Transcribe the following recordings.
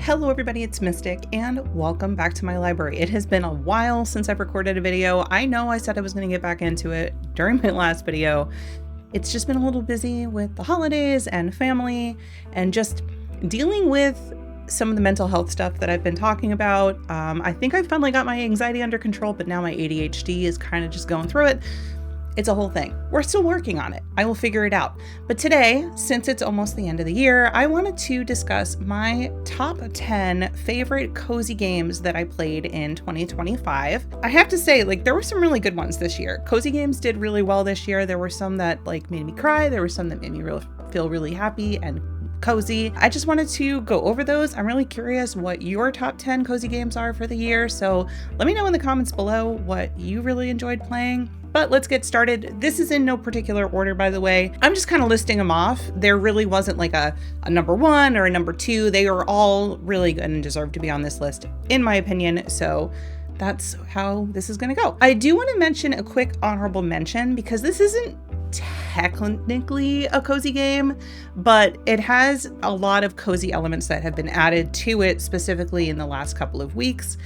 Hello everybody, it's Mystic and welcome back to my library. It has been a while since I've recorded a video. I know I said I was going to get back into it during my last video. It's just been a little busy with the holidays and family and just dealing with some of the mental health stuff that I've been talking about. I think I've finally got my anxiety under control, but now my ADHD is kind of just going through it. It's a whole thing. We're still working on it. I will figure it out. But today, since it's almost the end of the year, I wanted to discuss my top 10 favorite cozy games that I played in 2025. I have to say, there were some really good ones this year. Cozy games did really well this year. There were some that made me cry. There were some that made me feel really happy and cozy. I just wanted to go over those. I'm really curious what your top 10 cozy games are for the year. So let me know in the comments below what you really enjoyed playing. But let's get started. This is in no particular order, by the way. I'm just kind of listing them off. There really wasn't a number one or a number two. They are all really good and deserve to be on this list, in my opinion. So that's how this is going to go. I do want to mention a quick honorable mention because this isn't technically a cozy game, but it has a lot of cozy elements that have been added to it specifically in the last couple of weeks,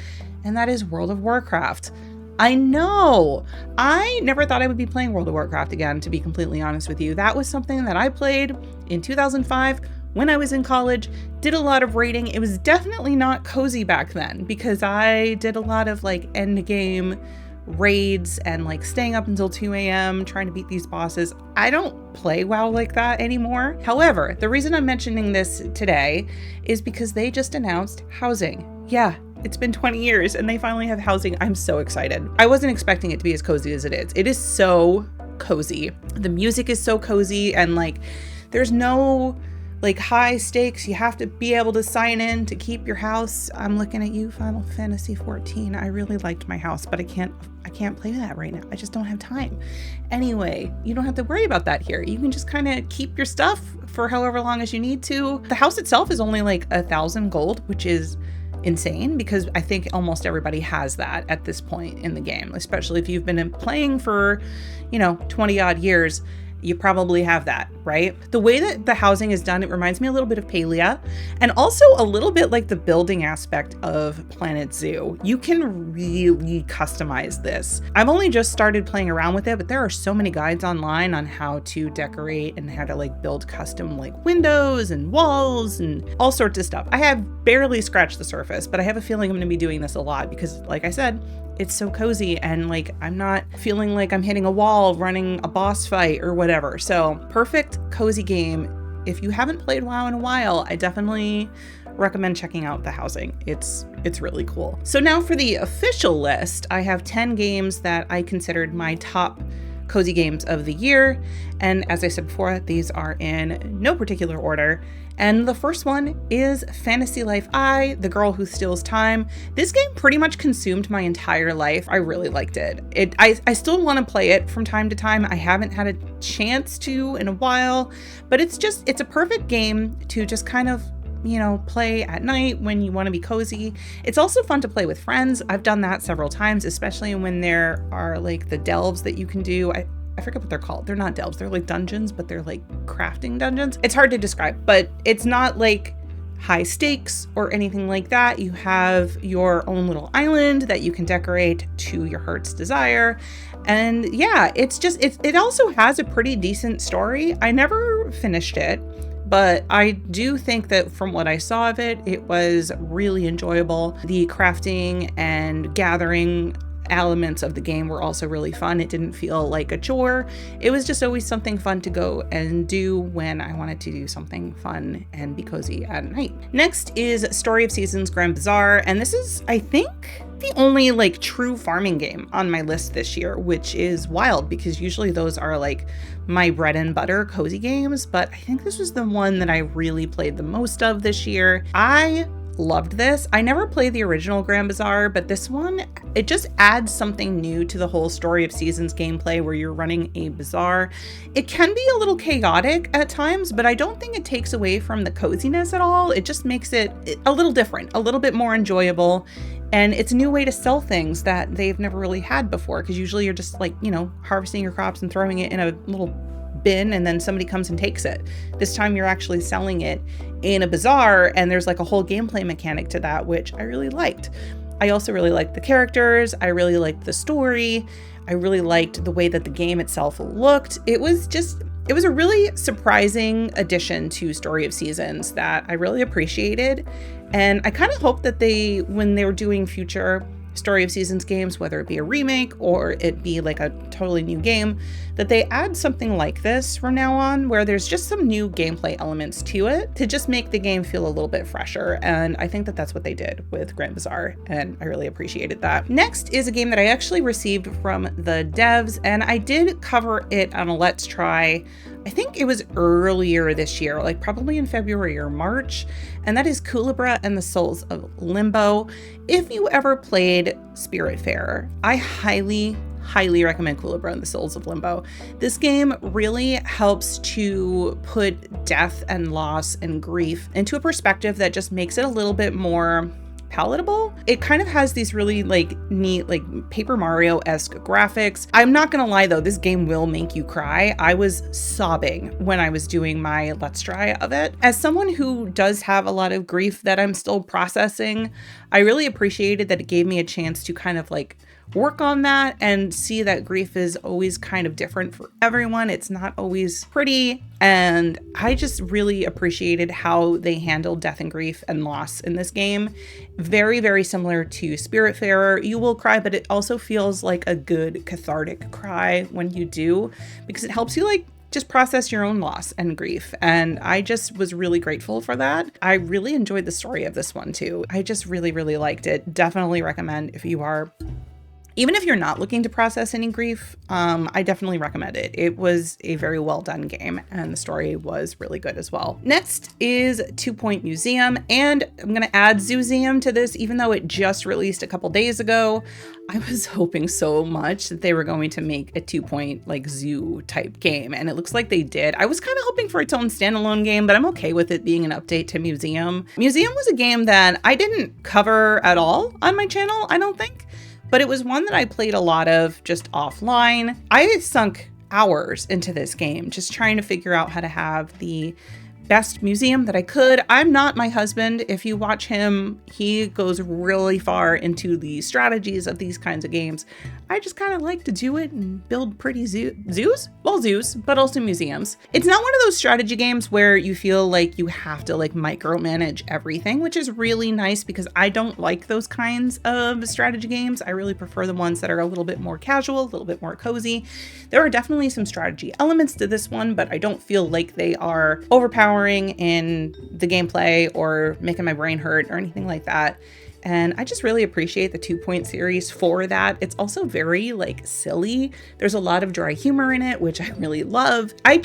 and that is World of Warcraft. I know. I never thought I would be playing World of Warcraft again, to be completely honest with you. That was something that I played in 2005 when I was in college, did a lot of raiding. It was definitely not cozy back then because I did a lot of end game raids and staying up until 2 a.m. trying to beat these bosses. I don't play WoW like that anymore. However, the reason I'm mentioning this today is because they just announced housing. Yeah. It's been 20 years and they finally have housing. I'm so excited. I wasn't expecting it to be as cozy as it is. It is so cozy. The music is so cozy and there's no high stakes. You have to be able to sign in to keep your house. I'm looking at you, Final Fantasy 14. I really liked my house, but I can't play that right now. I just don't have time. Anyway, you don't have to worry about that here. You can just kind of keep your stuff for however long as you need to. The house itself is only 1,000 gold, which is insane because I think almost everybody has that at this point in the game, especially if you've been playing for 20 odd years. You probably have that, right? The way that the housing is done, it reminds me a little bit of Palia and also a little bit like the building aspect of Planet Zoo. You can really customize this. I've only just started playing around with it, but there are so many guides online on how to decorate and how to build custom windows and walls and all sorts of stuff. I have barely scratched the surface, but I have a feeling I'm going to be doing this a lot because like I said, it's so cozy and I'm not feeling like I'm hitting a wall running a boss fight or whatever. So perfect cozy game. If you haven't played WoW in a while, I definitely recommend checking out the housing. It's really cool. So now for the official list, I have 10 games that I considered my top cozy games of the year. And as I said before, these are in no particular order. And the first one is Fantasy Life I, The Girl Who Steals Time. This game pretty much consumed my entire life. I really liked it. I still want to play it from time to time. I haven't had a chance to in a while, but it's a perfect game to just kind of play at night when you want to be cozy. It's also fun to play with friends. I've done that several times, especially when there are the delves that you can do. I forget what they're called. They're not delves. They're dungeons, but they're crafting dungeons. It's hard to describe, but it's not high stakes or anything like that. You have your own little island that you can decorate to your heart's desire. And yeah, it also has a pretty decent story. I never finished it, but I do think that from what I saw of it, it was really enjoyable. The crafting and gathering elements of the game were also really fun. It didn't feel like a chore. It was just always something fun to go and do when I wanted to do something fun and be cozy at night. Next is Story of Seasons Grand Bazaar, and this is, I think, the only true farming game on my list this year, which is wild because usually those are my bread and butter cozy games, but I think this was the one that I really played the most of this year. I loved this. I never played the original Grand Bazaar, but this one, it just adds something new to the whole Story of Seasons gameplay where you're running a bazaar. It can be a little chaotic at times, but I don't think it takes away from the coziness at all. It just makes it a little different, a little bit more enjoyable. And it's a new way to sell things that they've never really had before, because usually you're just harvesting your crops and throwing it in a little bin and then somebody comes and takes it. This time you're actually selling it in a bazaar, and there's like a whole gameplay mechanic to that, which I really liked. I also really liked the characters. I really liked the story. I really liked the way that the game itself looked. It was a really surprising addition to Story of Seasons that I really appreciated. And I kind of hope that when they were doing future Story of Seasons games, whether it be a remake or it be like a totally new game, that they add something like this from now on, where there's just some new gameplay elements to it to just make the game feel a little bit fresher. And I think that that's what they did with Grand Bazaar, and I really appreciated that. Next is a game that I actually received from the devs, and I did cover it on a Let's Try. I think it was earlier this year, like probably in February or March, and that is Culebra and the Souls of Limbo. If you ever played Spiritfarer, I highly recommend Culebra and the Souls of Limbo. This game really helps to put death and loss and grief into a perspective that just makes it a little bit more palatable. It kind of has these really like neat, like Paper Mario-esque graphics. I'm not gonna lie though, this game will make you cry. I was sobbing when I was doing my Let's Try of it. As someone who does have a lot of grief that I'm still processing, I really appreciated that it gave me a chance to kind of like work on that and see that grief is always kind of different for everyone. It's not always pretty. And I just really appreciated how they handled death and grief and loss in this game. Very, very similar to Spiritfarer. You will cry, but it also feels like a good cathartic cry when you do, because it helps you like just process your own loss and grief. And I just was really grateful for that. I really enjoyed the story of this one too. I just really, really liked it. Definitely recommend if you are, even if you're not looking to process any grief, I definitely recommend it. It was a very well done game, and the story was really good as well. Next is 2 Point Museum, and I'm gonna add Zooseum to this, even though it just released a couple days ago. I was hoping so much that they were going to make a 2 Point like zoo type game, and it looks like they did. I was kind of hoping for its own standalone game, but I'm okay with it being an update to Museum. Museum was a game that I didn't cover at all on my channel, I don't think. But it was one that I played a lot of just offline. I sunk hours into this game, just trying to figure out how to have the best museum that I could. I'm not my husband. If you watch him, he goes really far into the strategies of these kinds of games. I just kind of like to do it and build pretty zoos? Well, zoos, but also museums. It's not one of those strategy games where you feel like you have to like micromanage everything, which is really nice because I don't like those kinds of strategy games. I really prefer the ones that are a little bit more casual, a little bit more cozy. There are definitely some strategy elements to this one, but I don't feel like they are overpowering in the gameplay or making my brain hurt or anything like that. And I just really appreciate the 2 Point series for that. It's also very like silly. There's a lot of dry humor in it, which I really love. I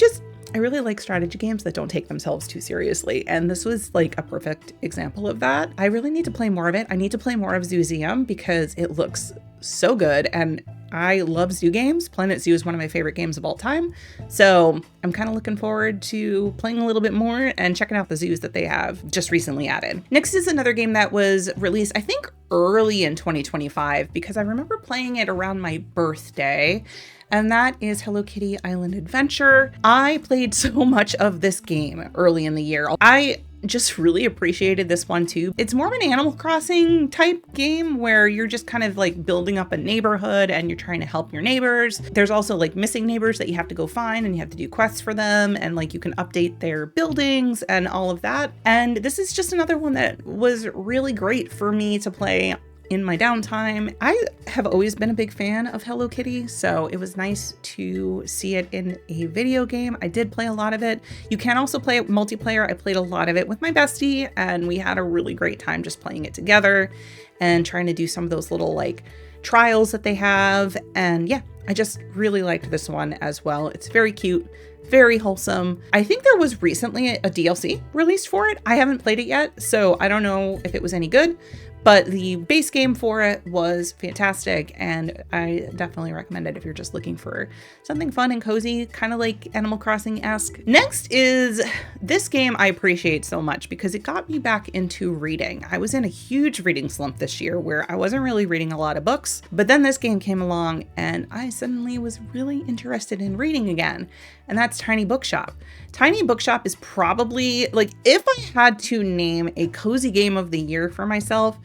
really like strategy games that don't take themselves too seriously. And this was like a perfect example of that. I really need to play more of it. I need to play more of Zooseum because it looks so good. And I love zoo games. Planet Zoo is one of my favorite games of all time. So I'm kind of looking forward to playing a little bit more and checking out the zoos that they have just recently added. Next is another game that was released, I think, early in 2025, because I remember playing it around my birthday. And that is Hello Kitty Island Adventure. I played so much of this game early in the year. I just really appreciated this one too. It's more of an Animal Crossing type game where you're just kind of like building up a neighborhood and you're trying to help your neighbors. There's also like missing neighbors that you have to go find and you have to do quests for them, and like you can update their buildings and all of that. And this is just another one that was really great for me to play in my downtime. I have always been a big fan of Hello Kitty, so it was nice to see it in a video game. I did play a lot of it. You can also play it multiplayer. I played a lot of it with my bestie, and we had a really great time just playing it together and trying to do some of those little like trials that they have. And yeah, I just really liked this one as well. It's very cute, very wholesome. I think there was recently a DLC released for it. I haven't played it yet, so I don't know if it was any good, but the base game for it was fantastic, and I definitely recommend it if you're just looking for something fun and cozy, kind of like Animal Crossing-esque. Next is this game I appreciate so much because it got me back into reading. I was in a huge reading slump this year where I wasn't really reading a lot of books, but then this game came along and I suddenly was really interested in reading again. and that's Tiny Bookshop. Tiny Bookshop is probably, like, if I had to name a cozy game of the year for myself,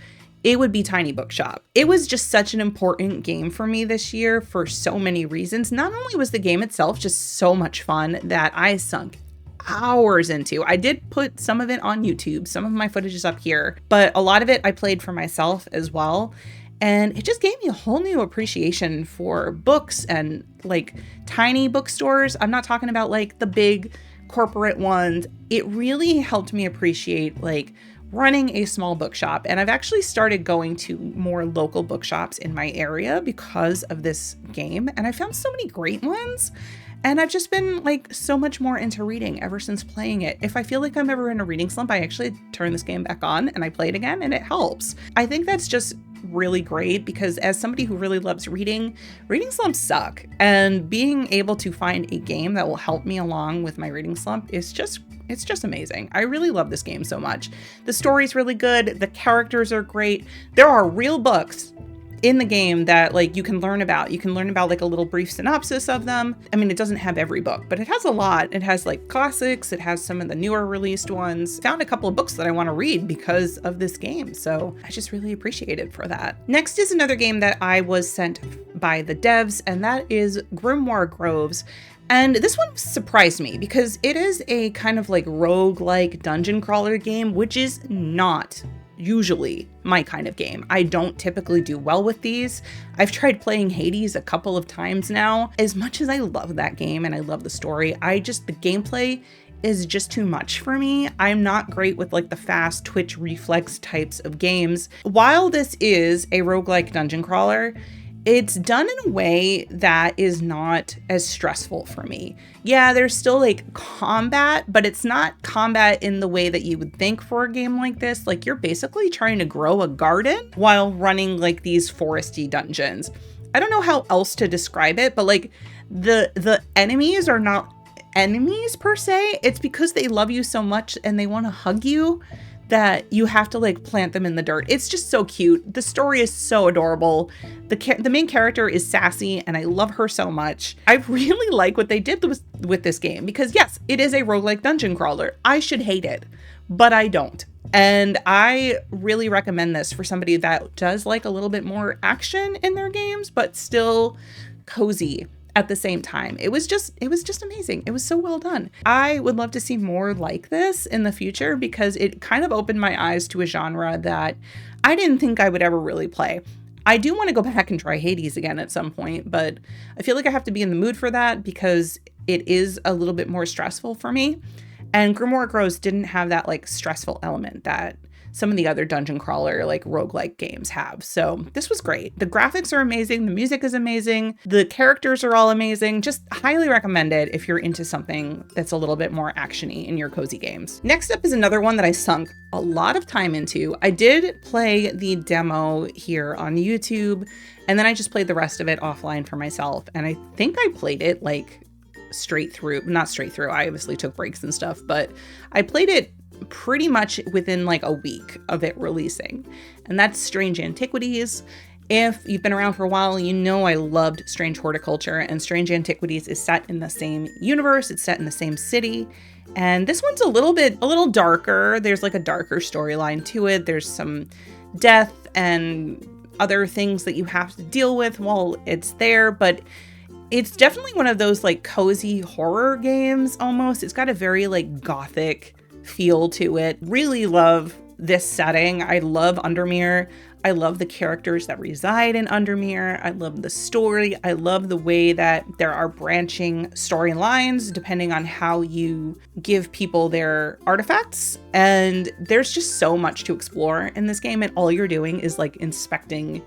it would be Tiny Bookshop. It was just such an important game for me this year for so many reasons. Not only was the game itself just so much fun that I sunk hours into. I did put some of it on YouTube. Some of my footage is up here, but a lot of it I played for myself as well. And it just gave me a whole new appreciation for books and like tiny bookstores. I'm not talking about like the big corporate ones. It really helped me appreciate like running a small bookshop. And I've actually started going to more local bookshops in my area because of this game. And I found so many great ones. And I've just been like so much more into reading ever since playing it. If I feel like I'm ever in a reading slump, I actually turn this game back on and I play it again and it helps. I think that's just really great because as somebody who really loves reading, reading slumps suck. And being able to find a game that will help me along with my reading slump is it's just amazing. I really love this game so much. The story's really good. The characters are great. There are real books in the game that like you can learn about. You can learn about like a little brief synopsis of them. I mean, it doesn't have every book, but it has a lot. It has like classics. It has some of the newer released ones. Found a couple of books that I want to read because of this game. So I just really appreciate it for that. Next is another game that I was sent by the devs, and that is Grimoire Groves. And this one surprised me because it is a kind of like roguelike dungeon crawler game, which is not usually my kind of game. I don't typically do well with these. I've tried playing Hades a couple of times now. As much as I love that game and I love the story, the gameplay is just too much for me. I'm not great with like the fast twitch reflex types of games. While this is a roguelike dungeon crawler, it's done in a way that is not as stressful for me. Yeah, there's still like combat, but it's not combat in the way that you would think for a game like this. Like you're basically trying to grow a garden while running like these foresty dungeons. I don't know how else to describe it, but like the enemies are not enemies per se. It's because they love you so much and they want to hug you that you have to like plant them in the dirt. It's just so cute. The story is so adorable. The main character is sassy and I love her so much. I really like what they did with this game because yes, it is a roguelike dungeon crawler. I should hate it, but I don't. And I really recommend this for somebody that does like a little bit more action in their games, but still cozy at the same time. It was just amazing. It was so well done. I would love to see more like this in the future because it kind of opened my eyes to a genre that I didn't think I would ever really play. I do want to go back and try Hades again at some point, but I feel like I have to be in the mood for that because it is a little bit more stressful for me. And Grimoire Groves didn't have that like stressful element that some of the other dungeon crawler like roguelike games have. So this was great. The graphics are amazing. The music is amazing. The characters are all amazing. Just highly recommend it if you're into something that's a little bit more actiony in your cozy games. Next up is another one that I sunk a lot of time into. I did play the demo here on YouTube, and then I just played the rest of it offline for myself. And I think I played it like straight through, not straight through. I obviously took breaks and stuff, but I played it pretty much within like a week of it releasing. And that's Strange Antiquities. If you've been around for a while, you know I loved Strange Horticulture, and Strange Antiquities is set in the same universe. It's set in the same city. And this one's a little darker. There's like a darker storyline to it. There's some death and other things that you have to deal with while it's there, but it's definitely one of those like cozy horror games almost. It's got a very like gothic feel to it. Really love this setting. I love Undermere. I love the characters that reside in Undermere. I love the story. I love the way that there are branching storylines depending on how you give people their artifacts. And there's just so much to explore in this game, and all you're doing is like inspecting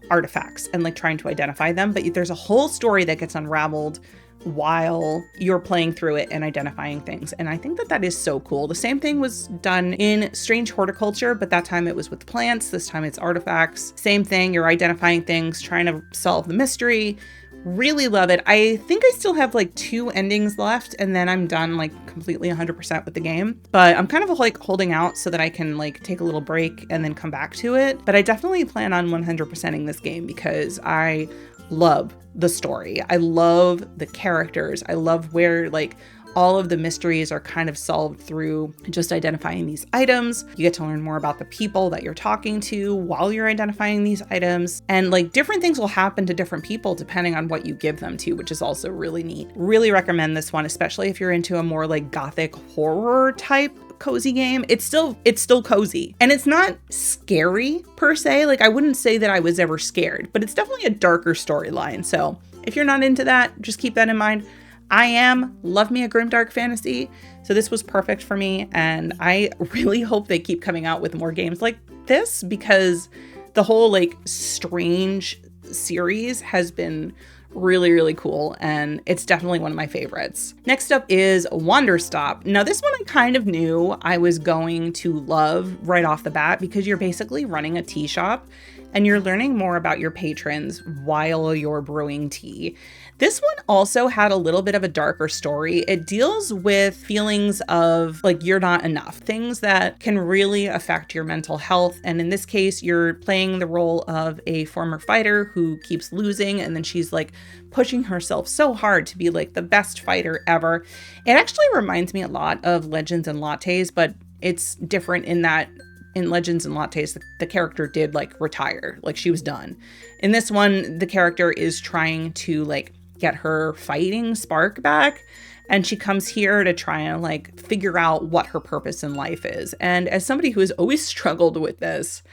artifacts and like trying to identify them. But there's a whole story that gets unraveled while you're playing through it and identifying things. And I think that is so cool. The same thing was done in Strange Horticulture, but that time it was with plants. This time it's artifacts. Same thing. You're identifying things, trying to solve the mystery. Really love it. I think I still have like 2 endings left and then I'm done like completely 100% with the game. But I'm kind of like holding out so that I can like take a little break and then come back to it. But I definitely plan on 100%ing this game because I love the story. I love the characters. I love where like all of the mysteries are kind of solved through just identifying these items. You get to learn more about the people that you're talking to while you're identifying these items. And like different things will happen to different people depending on what you give them to, which is also really neat. Really recommend this one, especially if you're into a more like gothic horror type cozy game. It's still cozy, and it's not scary per se. Like I wouldn't say that I was ever scared, but it's definitely a darker storyline. So if you're not into that, just keep that in mind. Love me a grimdark fantasy, so this was perfect for me, and I really hope they keep coming out with more games like this, because the whole like Strange series has been really, really cool, and it's definitely one of my favorites. Next up is Wanderstop. Now this one I kind of knew I was going to love right off the bat, because you're basically running a tea shop and you're learning more about your patrons while you're brewing tea. This one also had a little bit of a darker story. It deals with feelings of like you're not enough, things that can really affect your mental health. And in this case, you're playing the role of a former fighter who keeps losing, and then she's like pushing herself so hard to be like the best fighter ever. It actually reminds me a lot of Legends and Lattes, but it's different in that in Legends and Lattes, the character did like retire, like she was done. In this one, the character is trying to like get her fighting spark back, and she comes here to try and like figure out what her purpose in life is. And as somebody who has always struggled with this,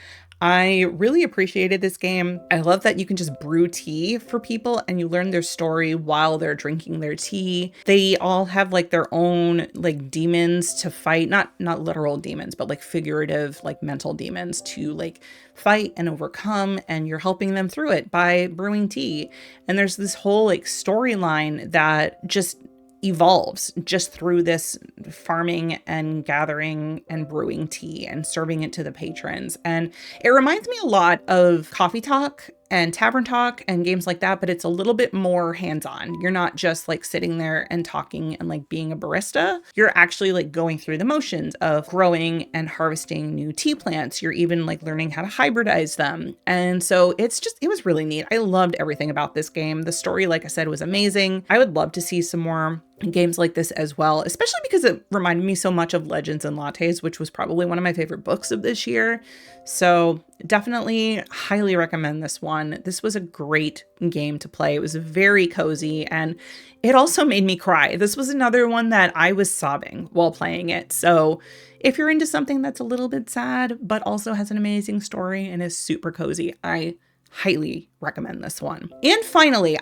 I really appreciated this game. I love that you can just brew tea for people and you learn their story while they're drinking their tea. They all have like their own like demons to fight, not literal demons, but like figurative, like mental demons to like fight and overcome, and you're helping them through it by brewing tea. And there's this whole like storyline that just evolves just through this farming and gathering and brewing tea and serving it to the patrons. And it reminds me a lot of Coffee Talk and Tavern Talk and games like that, but it's a little bit more hands-on. You're not just like sitting there and talking and like being a barista. You're actually like going through the motions of growing and harvesting new tea plants. You're even like learning how to hybridize them. And so it was really neat. I loved everything about this game. The story, like I said, was amazing. I would love to see some more games like this as well, especially because it reminded me so much of Legends and Lattes, which was probably one of my favorite books of this year. So definitely highly recommend this one. This was a great game to play. It was very cozy, and it also made me cry. This was another one that I was sobbing while playing it. So if you're into something that's a little bit sad, but also has an amazing story and is super cozy, I highly recommend this one. And finally,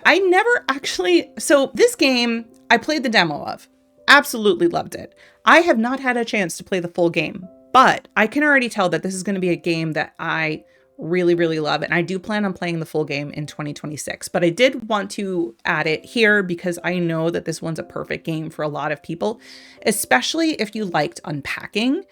this game I played the demo of. Absolutely loved it. I have not had a chance to play the full game, but I can already tell that this is going to be a game that I really, really love. And I do plan on playing the full game in 2026, but I did want to add it here because I know that this one's a perfect game for a lot of people, especially if you liked unpacking.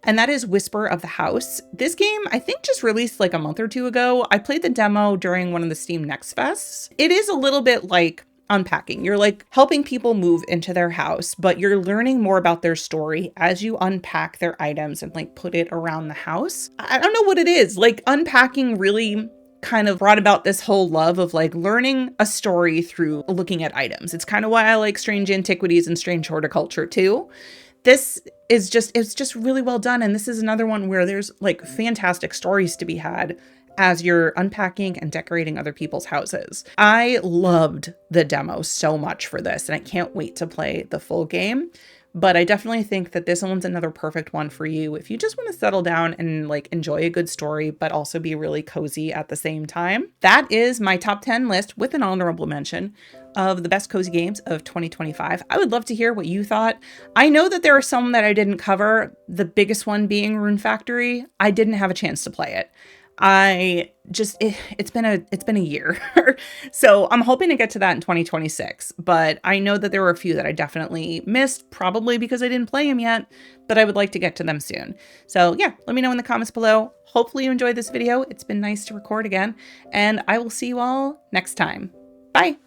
And that is Whisper of the House. This game, I think, just released like a month or two ago. I played the demo during one of the Steam Next Fests. It is a little bit like unpacking. You're like helping people move into their house, but you're learning more about their story as you unpack their items and like put it around the house. I don't know what it is. Like unpacking really kind of brought about this whole love of like learning a story through looking at items. It's kind of why I like Strange Antiquities and Strange Horticulture too. It's just really well done. And this is another one where there's like fantastic stories to be had as you're unpacking and decorating other people's houses. I loved the demo so much for this, and I can't wait to play the full game. But I definitely think that this one's another perfect one for you if you just want to settle down and like enjoy a good story, but also be really cozy at the same time. That is my top 10 list with an honorable mention of the best cozy games of 2025. I would love to hear what you thought. I know that there are some that I didn't cover, the biggest one being Rune Factory. I didn't have a chance to play it. It's been a year. So I'm hoping to get to that in 2026, but I know that there were a few that I definitely missed, probably because I didn't play them yet, but I would like to get to them soon. So yeah, let me know in the comments below. Hopefully you enjoyed this video. It's been nice to record again, and I will see you all next time. Bye.